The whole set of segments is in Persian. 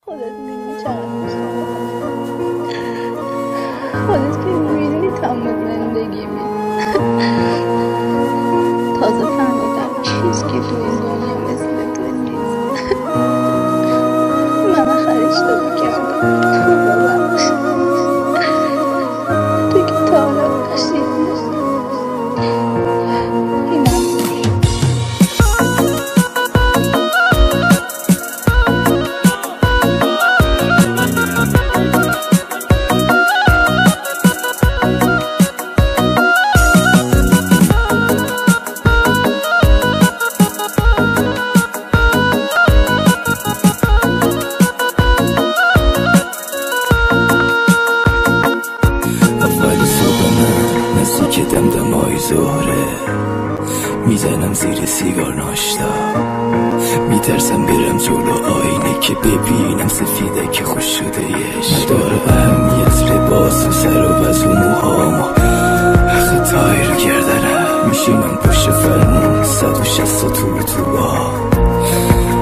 خودت میدونی چقدر دوستم خودت که میدونی تمام زندگیمی تازه فهمیدم چیز که تو این دنیا مثل تو نیست. من آخر اشتباه کردم. تو بابا تو که تا حالا داشتی دمدمای زهره میزنم زیر سیگار ناشتا میترسم برم جلو آینه که ببینم سفیده که خوش شده یش نداره اهمیت لباس و سر و وز و موهام خطایی رو گردنم میشینم پشت فرمون 160 تو با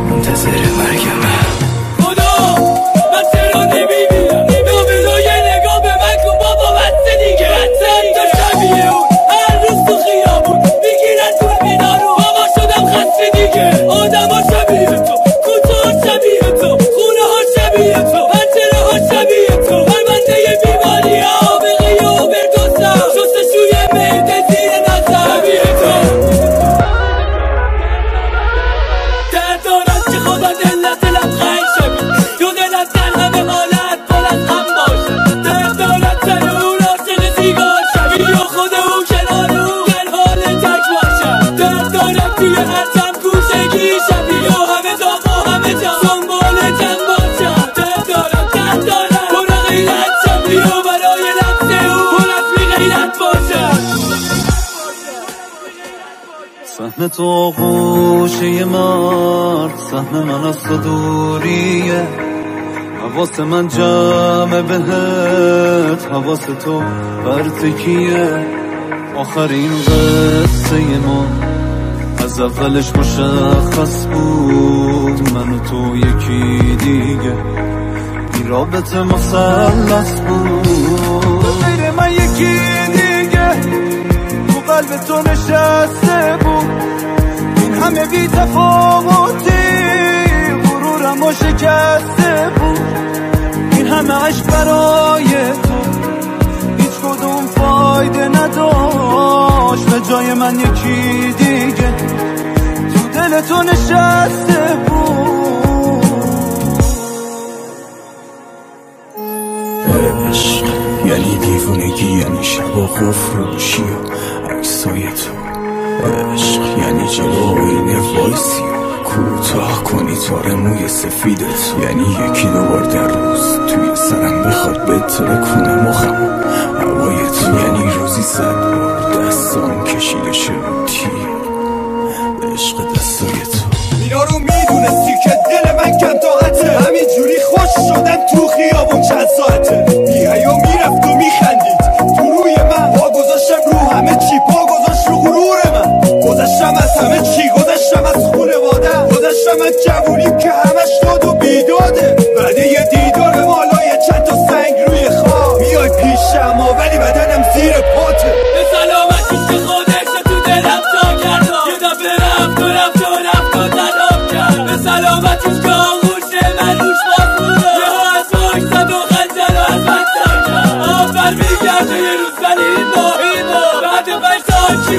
منتظر مرگمم سهم تو گوشه مرد سهم من از تو دوریه حواس من جمع بهت حواس تو برتکیه آخرین قصه ما از اولش مشخص بود من و تو یکی دیگه این رابطه مثلث بود غیر من یکی دیگه تو قلب تو نشسته بود این همه بی تفاوتی غرورم و شکسته بود این همه عشق برای تو هیچ کدوم فایده نداشت به جای من یکی دیگه تو دل تو نشسته بود عشق یعنی دیوونگی یعنی شب و خفروشی و عکسای تو عشق یعنی جلو آینه وایسی و کوتاه کنی تار موی سفیدت یعنی یکی دوبار در روز توی سرم بخواد بتره کنه مخم هوای تو یعنی روزی 100 بار دستام کشیده شه رو تیر عشق دستای تو اینا رو میدونستی که دل من کم طاقته همینجوری خوش شدن تو خیابون چند ساعته میای و میرفت و میخندید تو روی من پا گذاشتم رو همه چی پا گذاشت رو غرور من گذاشتم از همه چی گذاشتم از خونواده گذاشتم از جوونیم که همش داد و بیداده بعد یه دیدار بالای چند تا سنگ روی خواب میای پیشم ولی بدنم زیر پاته به سلامتیش که خودش تو دلم جا کرد یه دفعه رفت و رفت و رفت و تنام کرد به سلامتیش که آغوشه من روش باز بوده یه ها از باش زد و خنجر و از من سر کرد آفر میگرده یه روز ولی این ماهی ما بعد 5 سال چی